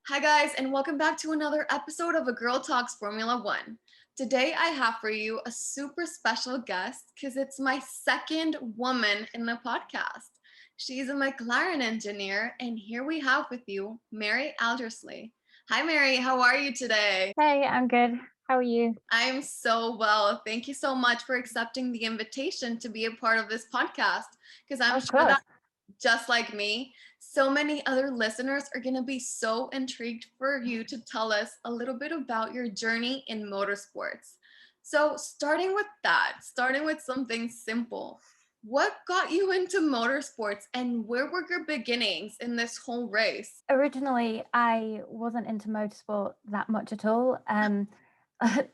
Hi, guys, and welcome back to another episode of A Girl Talks Formula One. Today, I have for you a super special guest because it's my second woman in the podcast. She's a McLaren engineer, and here we have with you Mary Aldersley. Hi, Mary, how are you today? Hey, I'm good. How are you? I'm so well. Thank you so much for accepting the invitation to be a part of this podcast because I'm Of sure that course. just like me, so many other listeners are going to be so intrigued for you to tell us a little bit about your journey in motorsports. So, starting with something simple, what got you into motorsports and where were your beginnings in this whole race? Originally, I wasn't into motorsport that much at all.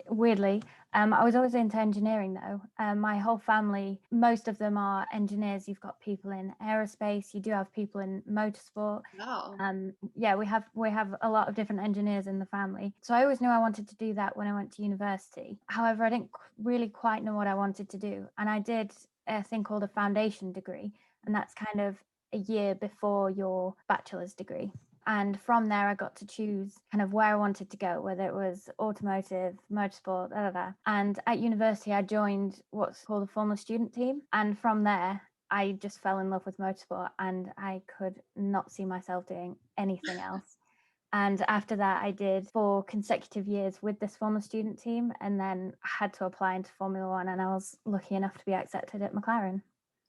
Weirdly, I was always into engineering though. My whole family, most of them are engineers. You've got people in aerospace. You do have people in motorsport. Wow. Yeah, we have a lot of different engineers in the family. So I always knew I wanted to do that when I went to university. However, I didn't really quite know what I wanted to do, and I did a thing called a foundation degree, and that's kind of a year before your bachelor's degree. And from there, I got to choose kind of where I wanted to go, whether it was automotive, motorsport, da, da, da. And at university, I joined what's called a former student team. And from there, I just fell in love with motorsport and I could not see myself doing anything else. And after that, I did 4 consecutive years with this former student team and then had to apply into Formula One. And I was lucky enough to be accepted at McLaren.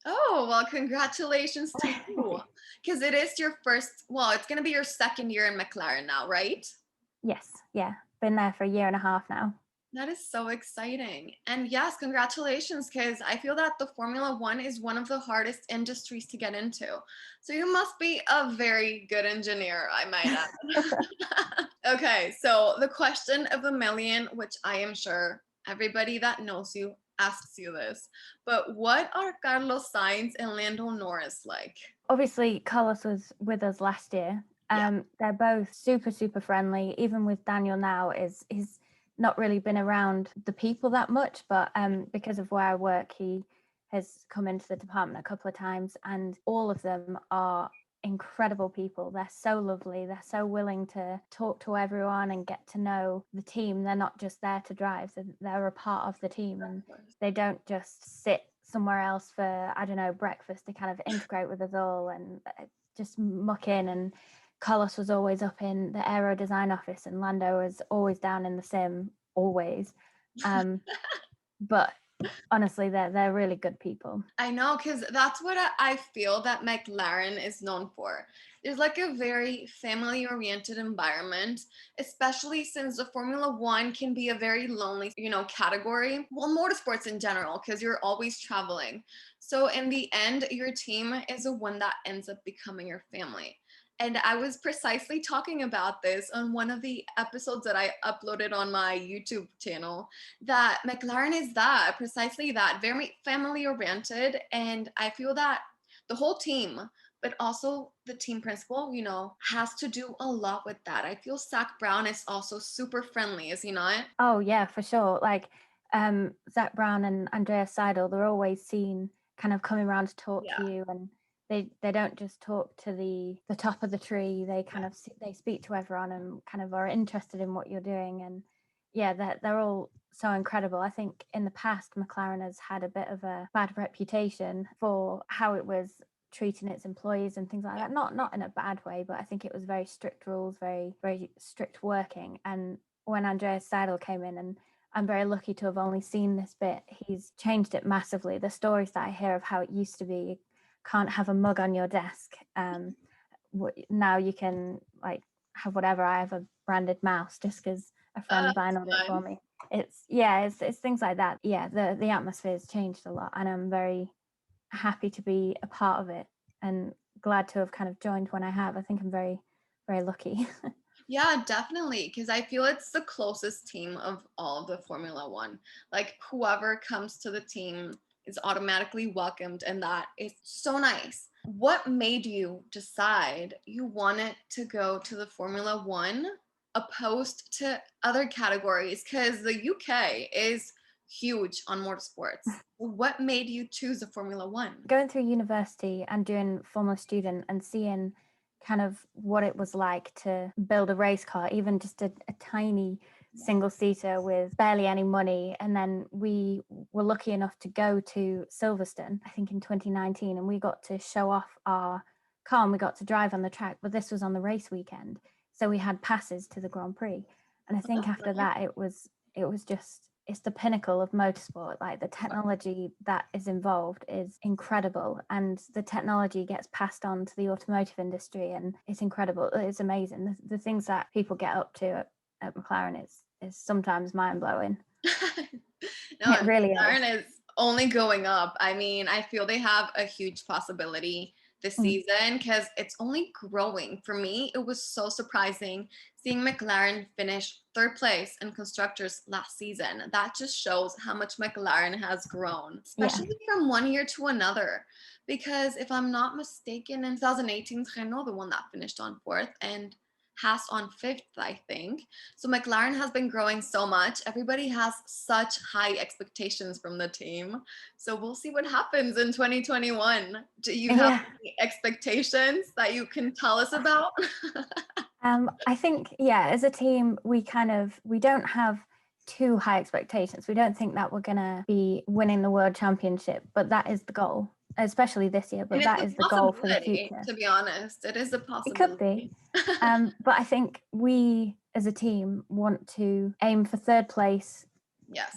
Oh, well, congratulations to you. Because it is your first, well, it's going to be your second year in McLaren now, right? Yes, yeah. Been there for a year and a half now. That is so exciting. And yes, congratulations, because I feel that the Formula One is one of the hardest industries to get into. So you must be a very good engineer, I might add. Okay, so the question of a million, which I am sure everybody that knows you asks you this, but what are Carlos Sainz and Lando Norris like? Obviously, Carlos was with us last year. Yeah. They're both super, super friendly. Even with Daniel now, is he's not really been around the people that much, but because of where I work, he has come into the department a couple of times, and all of them are incredible people. They're so lovely. They're so willing to talk to everyone and get to know the team. They're not just there to drive, they're a part of the team, and they don't just sit somewhere else for, I don't know, breakfast. They kind of integrate with us all and just muck in. And Carlos was always up in the aero design office and Lando was always down in the sim, always. But honestly, they're really good people. I know, because that's what I feel that McLaren is known for. There's like a very family oriented environment, especially since the Formula One can be a very lonely, category. Well, motorsports in general, because you're always traveling. So in the end, your team is the one that ends up becoming your family. And I was precisely talking about this on one of the episodes that I uploaded on my YouTube channel, that McLaren is that, precisely that, very family oriented. And I feel that the whole team, but also the team principal, has to do a lot with that. I feel Zach Brown is also super friendly, is he not? Oh yeah, for sure. Like Zach Brown and Andrea Seidel, they're always seen kind of coming around to talk Yeah. to you, and they don't just talk to the top of the tree. They kind of they speak to everyone and kind of are interested in what you're doing. And yeah, they're all so incredible. I think in the past McLaren has had a bit of a bad reputation for how it was treating its employees and things like that. Not in a bad way, but I think it was very strict rules, very very strict working. And when Andreas Seidel came in, and I'm very lucky to have only seen this bit, he's changed it massively. The stories that I hear of how it used to be, you can't have a mug on your desk. Now you can like have whatever. I have a branded mouse just because a friend That's vinyl it for fun. me. It's things like that. Yeah, the atmosphere has changed a lot, and I'm very happy to be a part of it and glad to have kind of joined when I have. I think I'm very, very lucky. Yeah, definitely. Because I feel it's the closest team of all of the Formula One. Like, whoever comes to the team is automatically welcomed, and that is so nice. What made you decide you wanted to go to the Formula One opposed to other categories? Because the UK is huge on motorsports. What made you choose the Formula One? Going through university and doing former student and seeing kind of what it was like to build a race car, even just a tiny single seater with barely any money. And then we were lucky enough to go to Silverstone, I think in 2019, and we got to show off our car and we got to drive on the track, but this was on the race weekend. So we had passes to the Grand Prix. And I think after that, it was just, it's the pinnacle of motorsport. Like the technology that is involved is incredible, and the technology gets passed on to the automotive industry, and it's incredible. It's amazing. The things that people get up to at McLaren is sometimes mind-blowing. No, It really McLaren is only going up. I mean, I feel they have a huge possibility this season because it's only growing. For me, it was so surprising seeing McLaren finish third place in constructors last season. That just shows how much McLaren has grown, especially from one year to another. Because if I'm not mistaken, in 2018, Renault, the one that finished on fourth, and Haas on fifth, I think. So McLaren has been growing so much. Everybody has such high expectations from the team. So we'll see what happens in 2021. Do you have any expectations that you can tell us about? I think, as a team, we don't have too high expectations. We don't think that we're going to be winning the world championship, but that is the goal, especially this year. But that is the goal for the future. To be honest, it is a possibility. It could be. But I think we as a team want to aim for third place,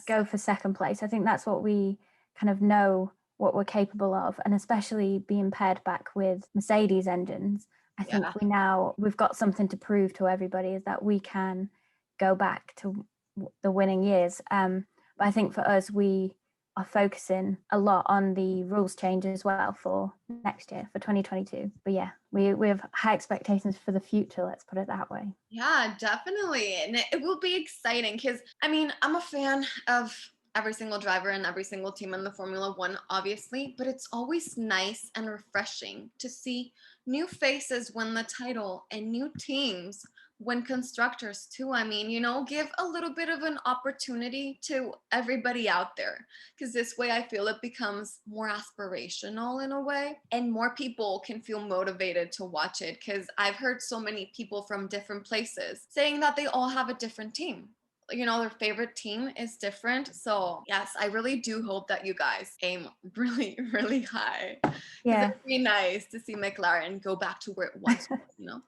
go for second place. I think that's what we kind of know what we're capable of, and especially being paired back with Mercedes engines. I think we've got something to prove to everybody, is that we can go back to the winning years. But I think for us, we are focusing a lot on the rules change as well for next year, for 2022. But we have high expectations for the future, let's put it that way. Yeah, definitely. And it will be exciting because, I mean, I'm a fan of every single driver and every single team in the Formula One, obviously, but it's always nice and refreshing to see new faces win the title and new teams win constructors too. I mean, give a little bit of an opportunity to everybody out there, because this way I feel it becomes more aspirational in a way, and more people can feel motivated to watch it, because I've heard so many people from different places saying that they all have a different team. Their favorite team is different. So yes, I really do hope that you guys aim really, really high. Yeah. It'd be nice to see McLaren go back to where it once was,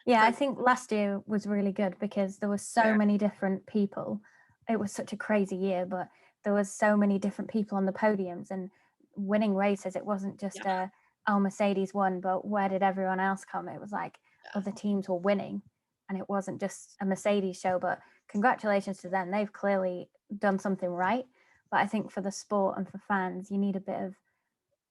Yeah, I think last year was really good because there were so many different people. It was such a crazy year, but there was so many different people on the podiums and winning races. It wasn't just Mercedes won, but where did everyone else come? It was like other teams were winning, and it wasn't just a Mercedes show. But congratulations to them. They've clearly done something right. But I think for the sport and for fans, you need a bit of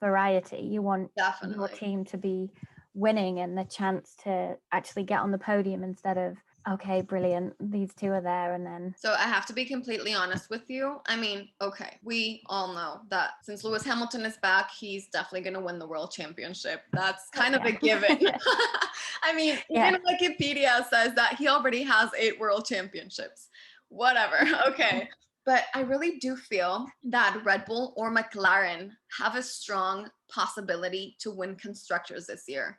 variety. You want your team to be winning and the chance to actually get on the podium instead of, okay, brilliant, these two are there, and then... So I have to be completely honest with you. I mean, okay, we all know that since Lewis Hamilton is back, he's definitely going to win the world championship. That's kind of a given. I mean, even Wikipedia says that he already has 8 world championships. Whatever. Okay. But I really do feel that Red Bull or McLaren have a strong possibility to win constructors this year.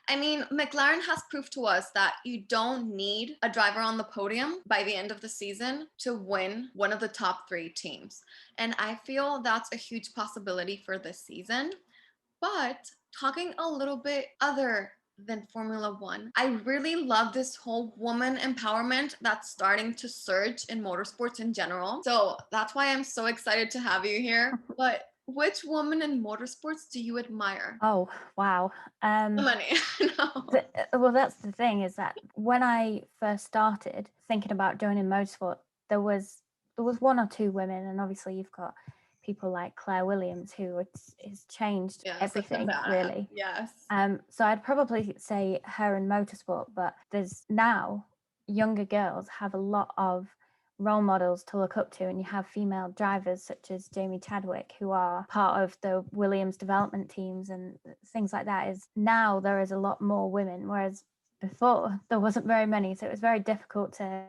I mean, McLaren has proved to us that you don't need a driver on the podium by the end of the season to win one of the top 3 teams. And I feel that's a huge possibility for this season. But talking a little bit other than Formula One, I really love this whole woman empowerment that's starting to surge in motorsports in general. So that's why I'm so excited to have you here. But which woman in motorsports do you admire? Oh, wow. Money. No. Well, that's the thing, is that when I first started thinking about joining motorsport, there was 1 or 2 women, and obviously you've got people like Claire Williams, who it's changed everything, really. Yes. So I'd probably say her in motorsport, but there's now younger girls have a lot of role models to look up to, and you have female drivers such as Jamie Chadwick, who are part of the Williams development teams and things like that. Is now there is a lot more women, whereas before there wasn't very many. So it was very difficult to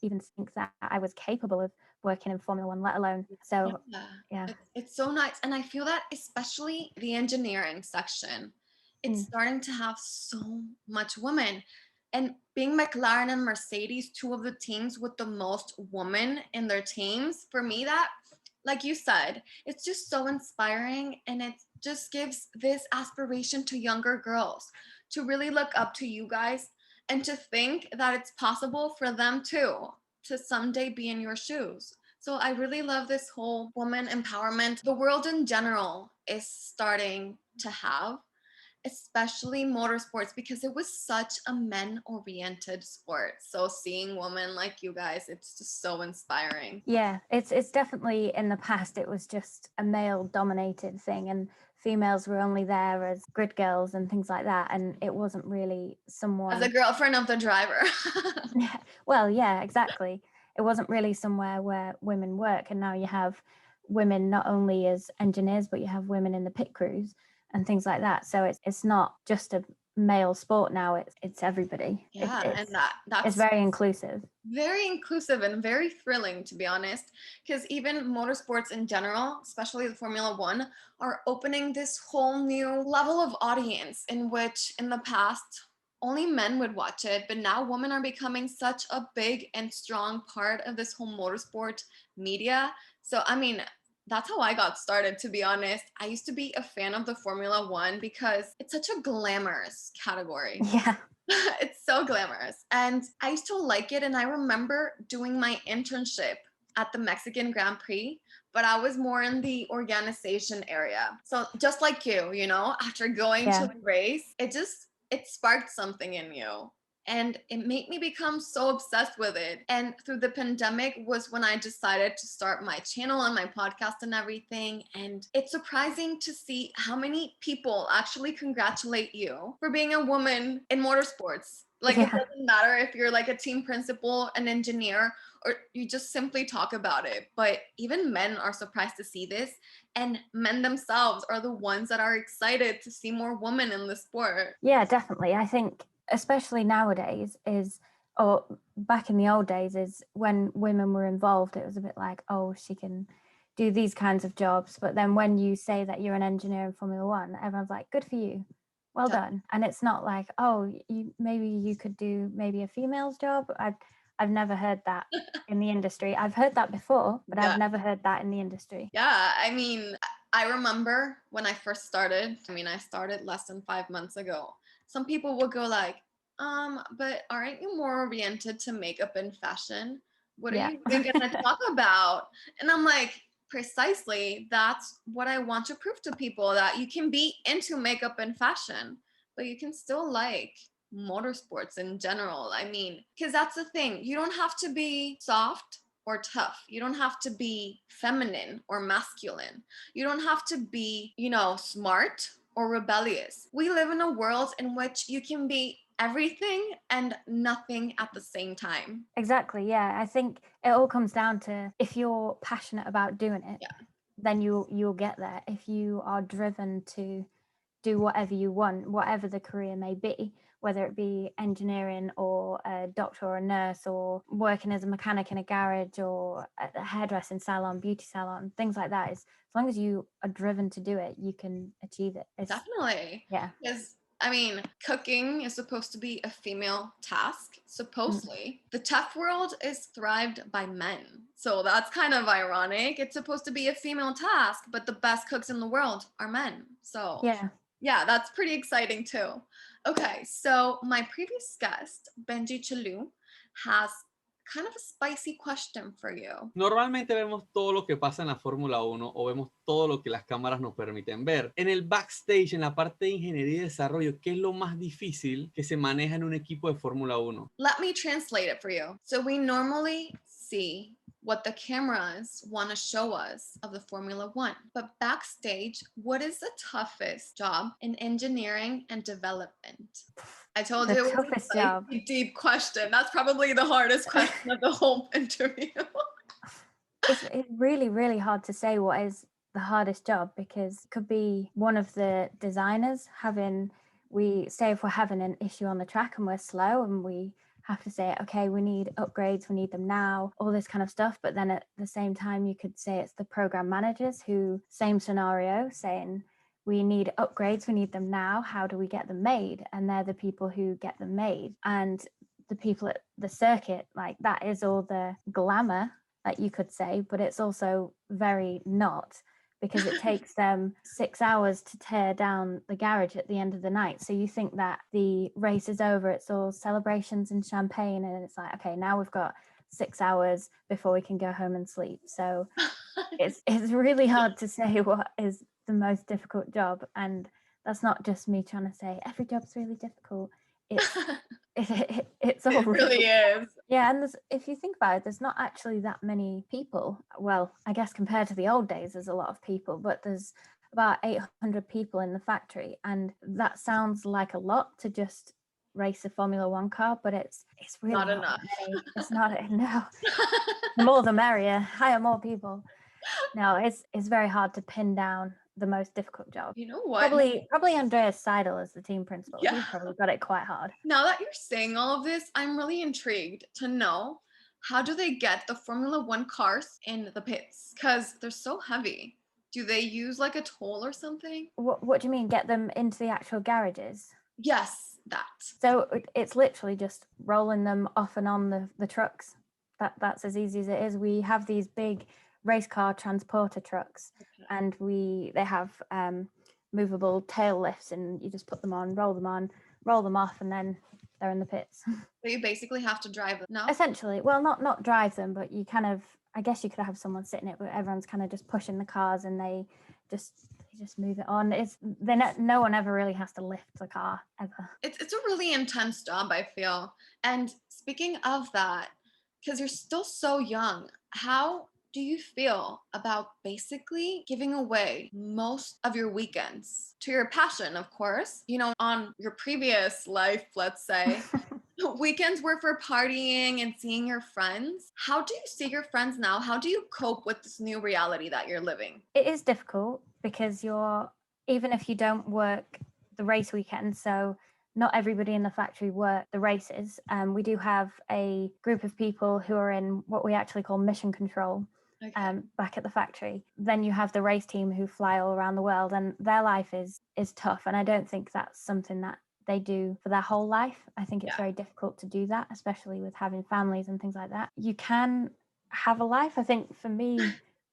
even think that I was capable of working in Formula One, let alone. So it's so nice. And I feel that especially the engineering section it's Mm. starting to have so much women. And being McLaren and Mercedes, two of the teams with the most women in their teams, for me, that, like you said, it's just so inspiring. And it just gives this aspiration to younger girls to really look up to you guys and to think that it's possible for them too to someday be in your shoes. So I really love this whole woman empowerment the world in general is starting to have, especially motorsports, because it was such a men-oriented sport. So seeing women like you guys, it's just so inspiring. Yeah, it's definitely, in the past it was just a male dominated thing, and females were only there as grid girls and things like that, and it wasn't really As a someone. girlfriend of the driver. Well, yeah, exactly. It wasn't really somewhere where women work, and now you have women not only as engineers, but you have women in the pit crews and things like that. So it's not just a male sport now. It's everybody. Yeah, and It's that's very inclusive. very inclusive and very thrilling, to be honest, because even motorsports in general, especially the Formula One, are opening this whole new level of audience in which in the past only men would watch it, but now women are becoming such a big and strong part of this whole motorsport media. So, I mean, that's how I got started, to be honest. I used to be a fan of the Formula One because it's such a glamorous category. Yeah. It's so glamorous. And I used to like it. And I remember doing my internship at the Mexican Grand Prix, but I was more in the organization area. So just like you know, after going to Yeah. the race, it sparked something in you. And it made me become so obsessed with it. And through the pandemic was when I decided to start my channel and my podcast and everything. And it's surprising to see how many people actually congratulate you for being a woman in motorsports. Like, it Yeah. doesn't matter if you're like a team principal, an engineer, or you just simply talk about it. But even men are surprised to see this. And men themselves are the ones that are excited to see more women in the sport. Yeah, definitely. I think especially nowadays or back in the old days, is when women were involved, it was a bit like, oh, she can do these kinds of jobs. But then when you say that you're an engineer in Formula One, everyone's like, good for you. Well done. And it's not like, oh, maybe you could do maybe a female's job. I've never heard that in the industry. I've heard that before, but Yeah. I've never heard that in the industry. Yeah, I mean, I remember when I first started, I started less than 5 months ago. Some people would go like, but aren't you more oriented to makeup and fashion? What are Yeah. you even gonna talk about? And I'm like, precisely, that's what I want to prove to people, that you can be into makeup and fashion, but you can still like motorsports in general. I mean, because that's the thing. You don't have to be soft or tough. You don't have to be feminine or masculine. You don't have to be, smart or rebellious. We live in a world in which you can be everything and nothing at the same time. Exactly. Yeah. I think it all comes down to, if you're passionate about doing it, Yeah. then you'll get there. If you are driven to do whatever you want, whatever the career may be, whether it be engineering or a doctor or a nurse, or working as a mechanic in a garage or a hairdressing salon, beauty salon, things like that, is as long as you are driven to do it, you can achieve it. Definitely. Yeah. Because cooking is supposed to be a female task, supposedly. The tech world is thrived by men. So that's kind of ironic. It's supposed to be a female task, but the best cooks in the world are men. So yeah, that's pretty exciting too. Okay, so my previous guest, Benji Chalu, has kind of a spicy question for you. Normalmente vemos todo lo que pasa en la Fórmula 1 o vemos todo lo que las cámaras nos permiten ver. En el backstage, en la parte de ingeniería y desarrollo, ¿qué es lo más difícil que se maneja en un equipo de Fórmula 1? Let me translate it for you. So we normally see what the cameras want to show us of the Formula One. But backstage, what is the toughest job in engineering and development? I told you it was a deep question. That's probably the hardest question of the whole interview. It's really, really hard to say what is the hardest job, because it could be one of the designers if we're having an issue on the track and we're slow and we have to say, okay, we need upgrades, we need them now, all this kind of stuff. But then at the same time, you could say it's the program managers who, same scenario, saying, we need upgrades, we need them now. How do we get them made? And they're the people who get them made. And the people at the circuit, like that is all the glamour, that you could say, but it's also very not, because it takes them 6 hours to tear down the garage at the end of the night. So you think that the race is over, it's all celebrations and champagne, and it's like, okay, now we've got 6 hours before we can go home and sleep. So it's really hard to say what is the most difficult job. And that's not just me trying to say every job's really difficult. It's all It really is. Yeah, and if you think about it, there's not actually that many people. Well, I guess compared to the old days, there's a lot of people, but there's about 800 people in the factory, and that sounds like a lot to just race a Formula One car, but it's really Not enough. It's not, no. The more the merrier, hire more people. No, it's very hard to pin down the most difficult job. You know what? Probably Andreas Seidel as the team principal. Yeah. He's probably got it quite hard. Now that you're saying all of this, I'm really intrigued to know, how do they get the Formula One cars in the pits? Because they're so heavy. Do they use like a toll or something? What do you mean, get them into the actual garages? Yes, that. So it's literally just rolling them off and on the trucks. That's as easy as it is. We have these big race car transporter trucks, and they have movable tail lifts, and you just put them on, roll them off, and then they're in the pits. So you basically have to drive them, no? Essentially, well, not drive them, but you kind of, I guess you could have someone sitting it, but everyone's kind of just pushing the cars, and they just move it on. No one ever really has to lift the car ever. It's a really intense job, I feel. And speaking of that, because you're still so young, how do you feel about basically giving away most of your weekends to your passion, of course? You know, on your previous life, let's say, weekends were for partying and seeing your friends. How do you see your friends now? How do you cope with this new reality that you're living? It is difficult because even if you don't work the race weekend, so not everybody in the factory work the races. We do have a group of people who are in what we actually call mission control. Okay. Back at the factory. Then you have the race team who fly all around the world, and their life is tough, and I don't think that's something that they do for their whole life. I think it's very difficult to do that, especially with having families and things like that. You can have a life. I think for me,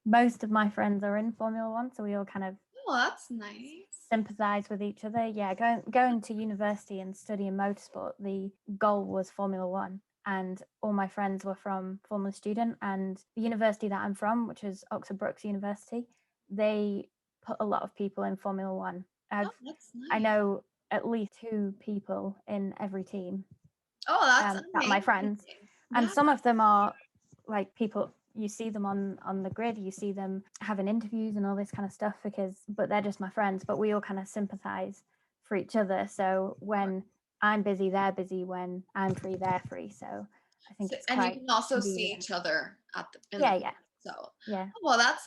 most of my friends are in Formula One, so we all kind of that's nice. Sympathize with each other. Yeah, going to university and studying motorsport, the goal was Formula One. And all my friends were from Formula Student, and the university that I'm from, which is Oxford Brookes University, they put a lot of people in Formula One. That's nice. I know at least 2 people in every team. Oh, that's that my friends. And some of them are like people, you see them on the grid, you see them having interviews and all this kind of stuff, but they're just my friends, but we all kind of sympathize for each other. So when I'm busy, they're busy. When I'm free, they're free. So I think it's and you can also see each other at the So well,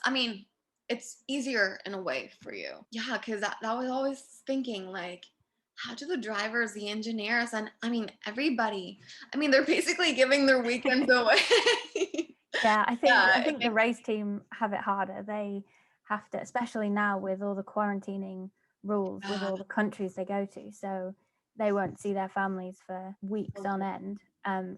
it's easier in a way for you. Yeah, because that was always thinking, like, how do the drivers, the engineers, and everybody, they're basically giving their weekends away. Yeah, I think the race team have it harder. They have to, especially now with all the quarantining rules, with all the countries they go to. So they won't see their families for weeks on end.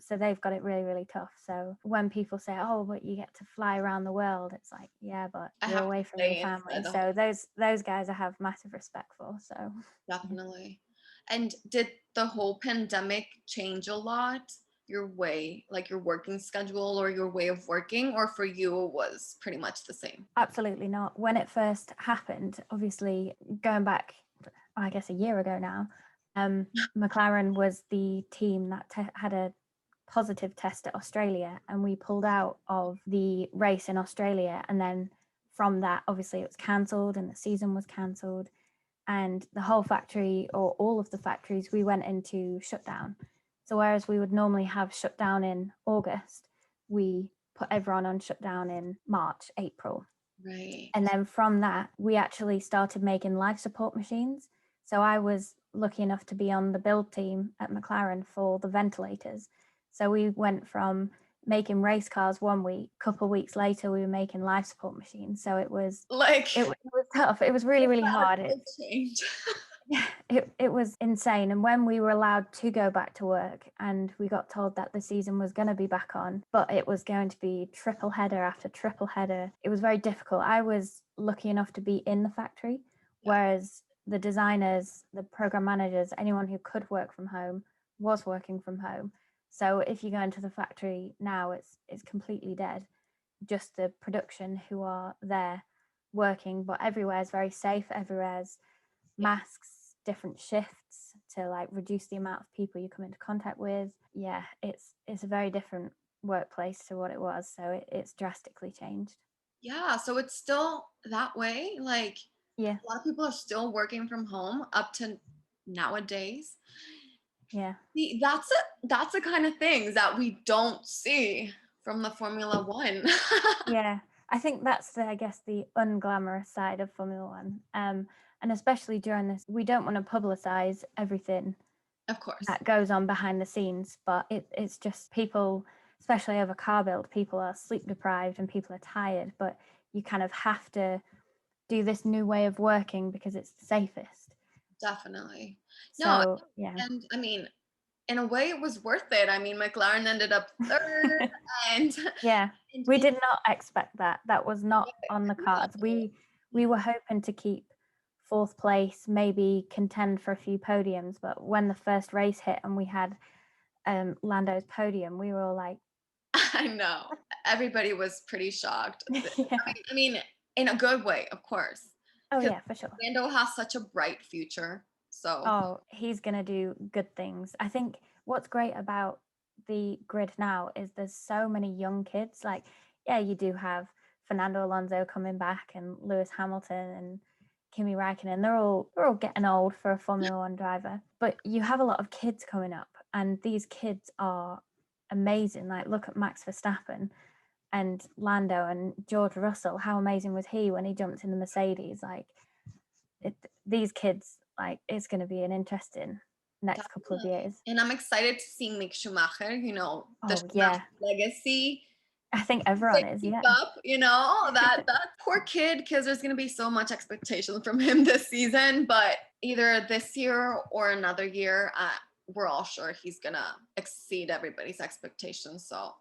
So they've got it really, really tough. So when people say, oh, but you get to fly around the world, it's like, yeah, but you're away from your family. So those guys I have massive respect for. So definitely. And did the whole pandemic change a lot your way, like your working schedule or your way of working, or for you it was pretty much the same? Absolutely not. When it first happened, obviously going back, I guess a year ago now, McLaren was the team that had a positive test at Australia, and we pulled out of the race in Australia. And then from that, obviously it was cancelled and the season was cancelled, and the whole factory, or all of the factories, we went into shutdown. So whereas we would normally have shutdown in August, we put everyone on shutdown in March, April. Right. And then from that, we actually started making life support machines. So I was lucky enough to be on the build team at McLaren for the ventilators. So we went from making race cars one week, couple weeks later we were making life support machines. So it was Like, it was tough. It was really, really hard. Change. It was insane. And when we were allowed to go back to work and we got told that the season was going to be back on, but it was going to be triple header after triple header, it was very difficult. I was lucky enough to be in the factory, whereas the designers, the program managers, anyone who could work from home was working from home. So if you go into the factory now, it's completely dead. Just the production who are there working, but everywhere is very safe. Everywhere's masks, different shifts to like reduce the amount of people you come into contact with. Yeah, it's a very different workplace to what it was. So it's drastically changed. Yeah, so it's still that way. Like, yeah, a lot of people are still working from home up to nowadays. Yeah. See, that's the kind of things that we don't see from the Formula One. Yeah, I think that's the, I guess, the unglamorous side of Formula One. And especially during this, we don't want to publicize everything Of course. that goes on behind the scenes, but it's just people, especially over car build, people are sleep deprived and people are tired, but you kind of have to do this new way of working because it's the safest. Definitely. So, yeah. And I mean, in a way, it was worth it. I mean, McLaren ended up third, and yeah, we did not expect that. That was not on the cards. We were hoping to keep fourth place, maybe contend for a few podiums, but when the first race hit and we had Lando's podium, we were all like, I know. Everybody was pretty shocked. yeah. I mean, in a good way, of course. Oh yeah, for sure. Lando has such a bright future. So he's gonna do good things. I think what's great about the grid now is there's so many young kids. Like, yeah, you do have Fernando Alonso coming back and Lewis Hamilton and Kimi Räikkönen. They're all getting old for a Formula One driver. But you have a lot of kids coming up, and these kids are amazing. Like, look at Max Verstappen and Lando and George Russell. How amazing was he when he jumped in the Mercedes? Like, these kids, like, it's going to be an interesting next couple of years. And I'm excited to see Mick Schumacher, the legacy. I think everyone is, yeah. Up, that poor kid, because there's going to be so much expectation from him this season, but either this year or another year, we're all sure he's going to exceed everybody's expectations. So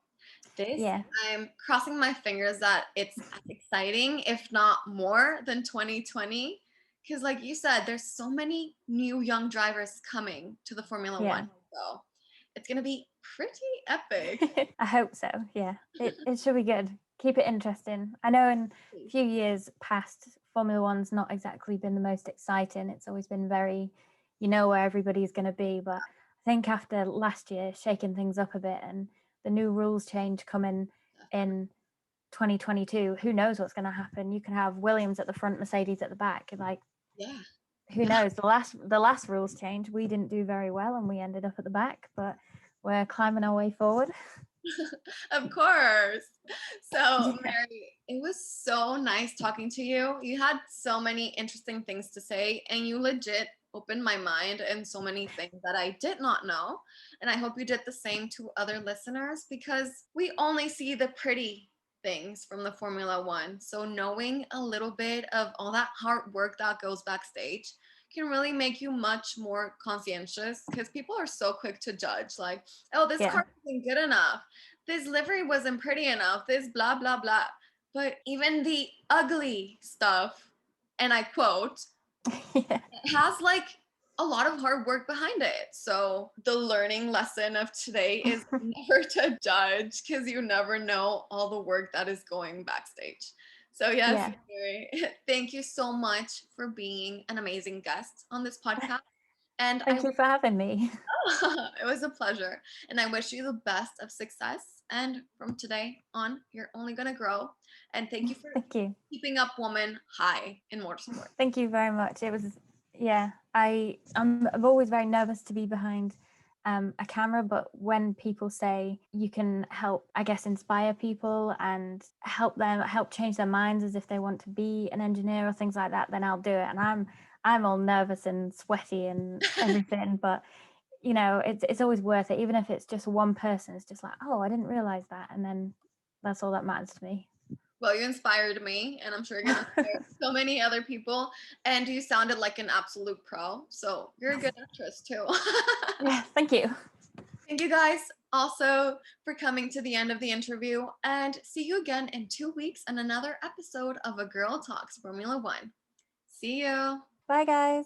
I'm crossing my fingers that it's as exciting, if not more, than 2020. Because like you said, there's so many new young drivers coming to the Formula One. So it's going to be pretty epic. I hope so, yeah. It should be good. Keep it interesting. I know in a few years past, Formula One's not exactly been the most exciting. It's always been very, where everybody's going to be. But I think after last year, shaking things up a bit and the new rules change coming in 2022, who knows what's going to happen? You can have Williams at the front, Mercedes at the back. Like, who knows? The last rules change, we didn't do very well and we ended up at the back, but we're climbing our way forward. Of course. So Mary, it was so nice talking to you. You had so many interesting things to say, and you legit opened my mind and so many things that I did not know. And I hope you did the same to other listeners, because we only see the pretty things from the Formula One. So knowing a little bit of all that hard work that goes backstage can really make you much more conscientious, because people are so quick to judge, like, oh, this car isn't good enough, this livery wasn't pretty enough, this blah blah blah. But even the ugly stuff, and I quote, it has like a lot of hard work behind it. So the learning lesson of today is never to judge, because you never know all the work that is going backstage. So yes, Mary, thank you so much for being an amazing guest on this podcast. And thank you for having me. It was a pleasure. And I wish you the best of success. And from today on, you're only going to grow. And thank you for keeping up woman high in motorsport. Thank you very much. It was, I'm always very nervous to be behind a camera, but when people say you can help, I guess, inspire people and help change their minds as if they want to be an engineer or things like that, then I'll do it. And I'm all nervous and sweaty and everything, but you know, it's always worth it, even if it's just one person. It's just like, oh, I didn't realize that, and then that's all that matters to me. Well, you inspired me, and I'm sure you're gonna inspire so many other people. And you sounded like an absolute pro, so you're a good actress too. Yeah, thank you. Thank you guys also for coming to the end of the interview, and see you again in 2 weeks on another episode of A Girl Talks Formula One. See you. Bye, guys.